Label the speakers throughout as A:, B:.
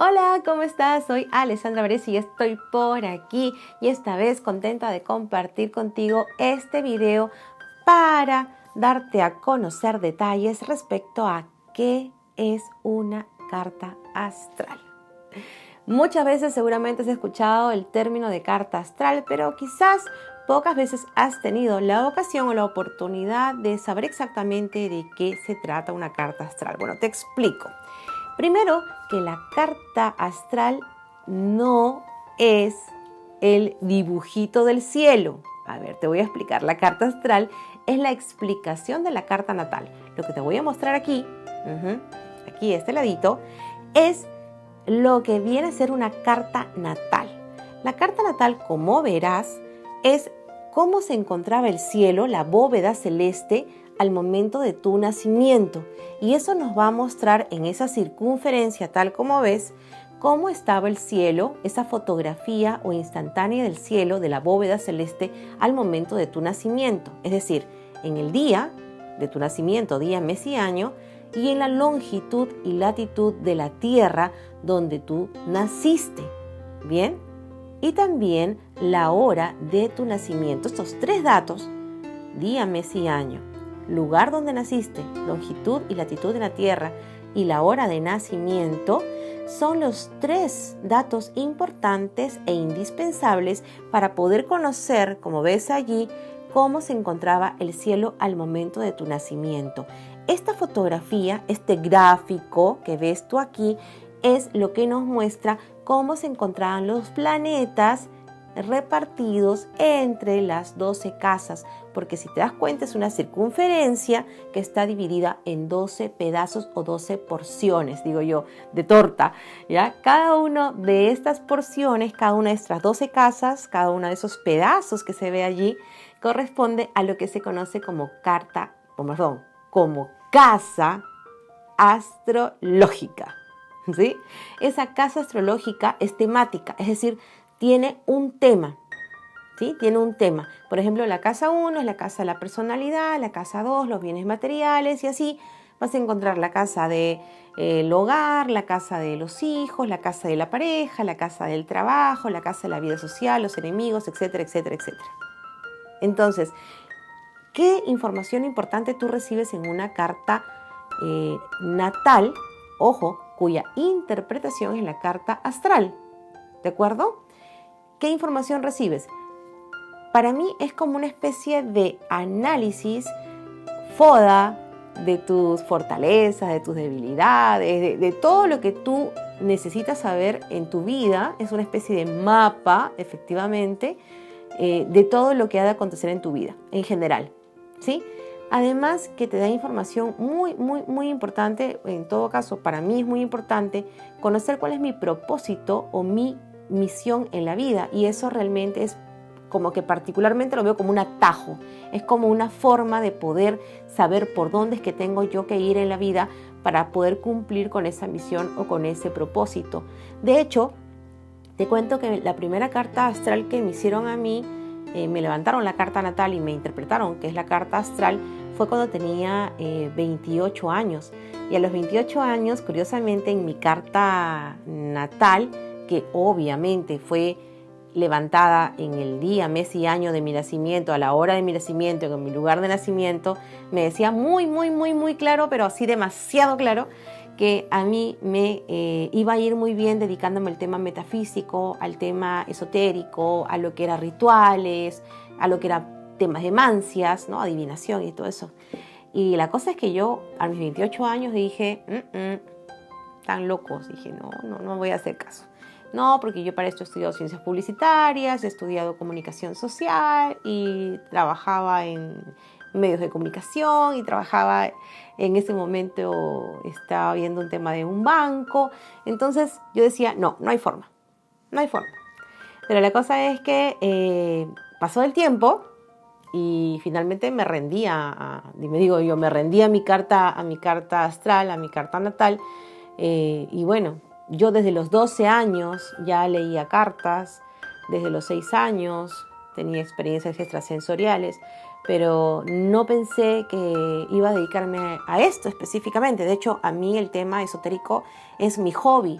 A: Hola, ¿cómo estás? Soy Alessandra Varese y estoy por aquí y esta vez contenta de compartir contigo este video para darte a conocer detalles respecto a qué es una carta astral. Muchas veces seguramente has escuchado el término de carta astral, pero quizás pocas veces has tenido la ocasión o la oportunidad de saber exactamente de qué se trata una carta astral. Bueno, te explico. Primero, que la carta astral no es el dibujito del cielo. A ver, te voy a explicar. La carta astral es la explicación de la carta natal. Lo que te voy a mostrar aquí, aquí este ladito, es lo que viene a ser una carta natal. La carta natal, como verás, es cómo se encontraba el cielo, la bóveda celeste, al momento de tu nacimiento. Y eso nos va a mostrar en esa circunferencia, tal como ves, cómo estaba el cielo, esa fotografía o instantánea del cielo, de la bóveda celeste, al momento de tu nacimiento. Es decir, en el día de tu nacimiento, día, mes y año, y en la longitud y latitud de la tierra donde tú naciste. ¿Bien? Y también la hora de tu nacimiento. Estos tres datos, día, mes y año, lugar donde naciste, longitud y latitud de la tierra y la hora de nacimiento, son los tres datos importantes e indispensables para poder conocer, como ves allí, cómo se encontraba el cielo al momento de tu nacimiento. Esta fotografía, este gráfico que ves tú aquí, es lo que nos muestra cómo se encontraban los planetas repartidos entre las 12 casas, porque si te das cuenta es una circunferencia que está dividida en 12 pedazos o 12 porciones, digo yo, de torta, ¿ya? Cada una de estas porciones, cada una de estas 12 casas, cada uno de esos pedazos que se ve allí, corresponde a lo que se conoce como como casa astrológica, ¿sí? Esa casa astrológica es temática, es decir, tiene un tema, ¿sí? Tiene un tema. Por ejemplo, la casa 1 es la casa de la personalidad, la casa 2, los bienes materiales, y así vas a encontrar la casa del hogar, la casa de los hijos, la casa de la pareja, la casa del trabajo, la casa de la vida social, los enemigos, etcétera, etcétera, etcétera. Entonces, ¿qué información importante tú recibes en una carta natal? Ojo, cuya interpretación es la carta astral, ¿de acuerdo? ¿Qué información recibes? Para mí es como una especie de análisis FODA de tus fortalezas, de tus debilidades, de todo lo que tú necesitas saber en tu vida. Es una especie de mapa, efectivamente, de todo lo que ha de acontecer en tu vida, en general, ¿sí? Además que te da información muy importante. En todo caso, para mí es muy importante conocer cuál es mi propósito o mi misión en la vida, y eso realmente es como que particularmente lo veo como un atajo, es como una forma de poder saber por dónde es que tengo yo que ir en la vida para poder cumplir con esa misión o con ese propósito. De hecho, te cuento que la primera carta astral que me hicieron a mí, me levantaron la carta natal y me interpretaron que es la carta astral, fue cuando tenía 28 años. Y a los 28 años, curiosamente, en mi carta natal, que obviamente fue levantada en el día, mes y año de mi nacimiento, a la hora de mi nacimiento, en mi lugar de nacimiento, me decía muy claro, pero así demasiado claro, que a mí me iba a ir muy bien dedicándome al tema metafísico, al tema esotérico, a lo que era rituales, a lo que era temas de mancias, ¿no? Adivinación y todo eso. Y la cosa es que yo a mis 28 años dije, tan locos, dije, no voy a hacer caso. No, porque yo para esto he estudiado ciencias publicitarias, he estudiado comunicación social y trabajaba en medios de comunicación y trabajaba en ese momento, estaba viendo un tema de un banco. Entonces yo decía, no hay forma. Pero la cosa es que pasó el tiempo y finalmente me rendí me rendí a mi carta astral, a mi carta natal. Y bueno, yo desde los 12 años ya leía cartas, desde los 6 años tenía experiencias extrasensoriales, pero no pensé que iba a dedicarme a esto específicamente. De hecho, a mí el tema esotérico es mi hobby.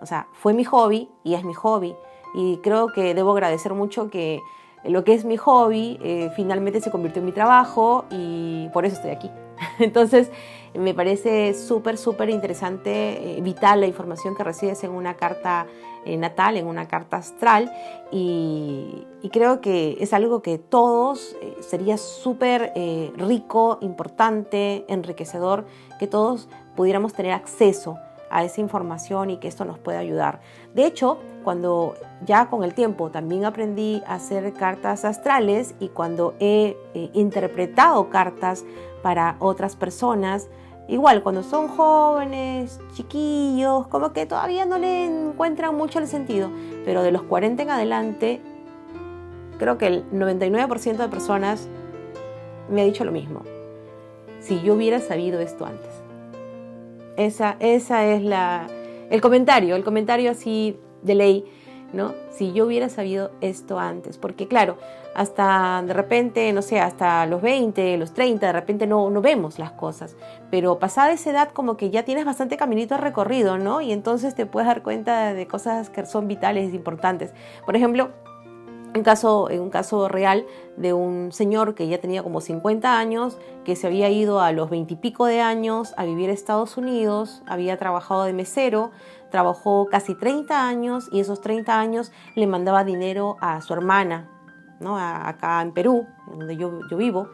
A: O sea, fue mi hobby y es mi hobby. Y creo que debo agradecer mucho que lo que es mi hobby finalmente se convirtió en mi trabajo y por eso estoy aquí. Entonces, me parece súper, súper interesante, vital la información que recibes en una carta natal, en una carta astral, y creo que es algo que todos sería súper rico, importante, enriquecedor, que todos pudiéramos tener acceso a esa información y que esto nos pueda ayudar. De hecho, cuando ya con el tiempo también aprendí a hacer cartas astrales y cuando he interpretado cartas para otras personas, igual cuando son jóvenes, chiquillos, como que todavía no le encuentran mucho el sentido, pero de los 40 en adelante, creo que el 99% de personas me ha dicho lo mismo. Si yo hubiera sabido esto antes. Esa es el comentario así de ley, ¿no? Si yo hubiera sabido esto antes, porque claro, hasta de repente, no sé, hasta los 20, los 30, de repente no vemos las cosas, pero pasada esa edad como que ya tienes bastante caminito recorrido, ¿no? Y entonces te puedes dar cuenta de cosas que son vitales e importantes. Por ejemplo, en un caso real de un señor que ya tenía como 50 años, que se había ido a los 20 y pico de años a vivir a Estados Unidos, había trabajado de mesero, trabajó casi 30 años y esos 30 años le mandaba dinero a su hermana, ¿no? Acá en Perú, donde yo vivo,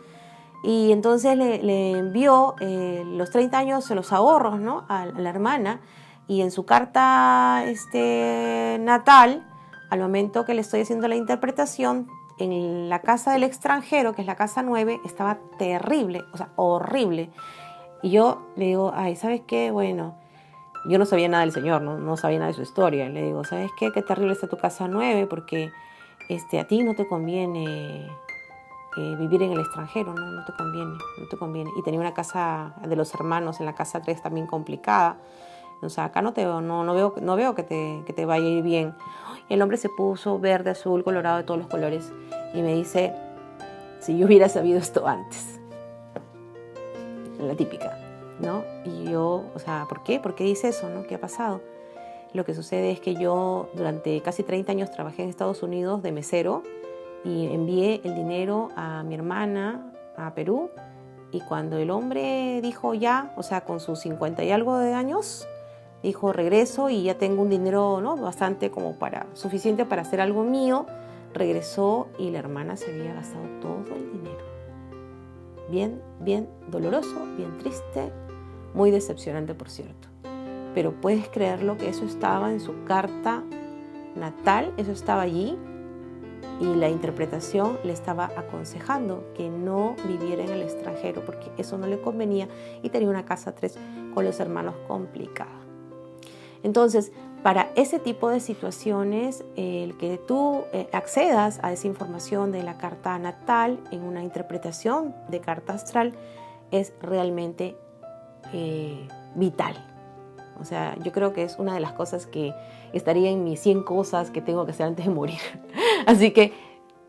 A: y entonces le envió los 30 años los ahorros, ¿no? a la hermana, y en su carta natal, al momento que le estoy haciendo la interpretación, en la casa del extranjero, que es la casa 9, estaba terrible, o sea, horrible. Y yo le digo, ay, ¿sabes qué? Bueno, yo no sabía nada del señor, no sabía nada de su historia. Le digo, ¿sabes qué? Qué terrible está tu casa 9, porque a ti no te conviene vivir en el extranjero, no te conviene. Y tenía una casa de los hermanos en la casa 3 también complicada. O sea, acá no veo que te vaya a ir bien. Y el hombre se puso verde, azul, colorado, de todos los colores. Y me dice, si yo hubiera sabido esto antes. La típica, ¿no? Y yo, o sea, ¿por qué? ¿Por qué dice eso, no? ¿Qué ha pasado? Lo que sucede es que yo durante casi 30 años trabajé en Estados Unidos de mesero y envié el dinero a mi hermana a Perú. Y cuando el hombre dijo ya, o sea, con sus 50 y algo de años, dijo, regreso y ya tengo un dinero, ¿no? Bastante suficiente para hacer algo mío. Regresó y la hermana se había gastado todo el dinero. Bien doloroso, bien triste, muy decepcionante, por cierto. Pero puedes creerlo que eso estaba en su carta natal, eso estaba allí, y la interpretación le estaba aconsejando que no viviera en el extranjero porque eso no le convenía y tenía una casa 3 con los hermanos complicada. Entonces, para ese tipo de situaciones, el que tú accedas a esa información de la carta natal en una interpretación de carta astral es realmente vital. O sea, yo creo que es una de las cosas que estaría en mis 100 cosas que tengo que hacer antes de morir. Así que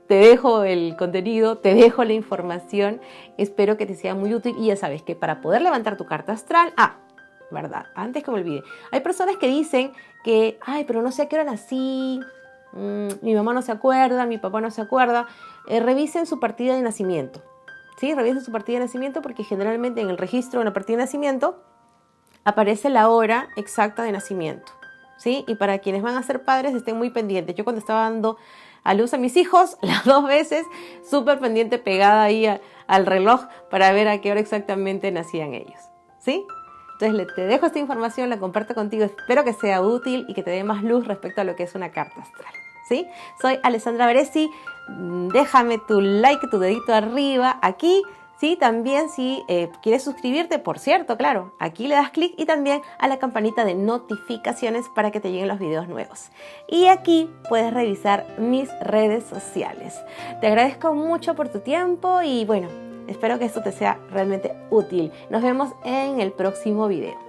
A: te dejo el contenido, te dejo la información. Espero que te sea muy útil y ya sabes que para poder levantar tu carta astral... ¿verdad? Antes que me olvide. Hay personas que dicen que, ay, pero no sé a qué hora nací, mi mamá no se acuerda, mi papá no se acuerda. Revisen su partida de nacimiento. ¿Sí? Revisen su partida de nacimiento porque generalmente en el registro de una partida de nacimiento aparece la hora exacta de nacimiento. ¿Sí? Y para quienes van a ser padres estén muy pendientes. Yo cuando estaba dando a luz a mis hijos, las 2 veces, súper pendiente, pegada ahí al reloj para ver a qué hora exactamente nacían ellos. ¿Sí? Entonces te dejo esta información, la comparto contigo, espero que sea útil y que te dé más luz respecto a lo que es una carta astral, ¿sí? Soy Alessandra Varesi, déjame tu like, tu dedito arriba aquí, ¿sí? También si quieres suscribirte, por cierto, claro, aquí le das clic y también a la campanita de notificaciones para que te lleguen los videos nuevos. Y aquí puedes revisar mis redes sociales. Te agradezco mucho por tu tiempo y bueno, espero que esto te sea realmente útil. Nos vemos en el próximo video.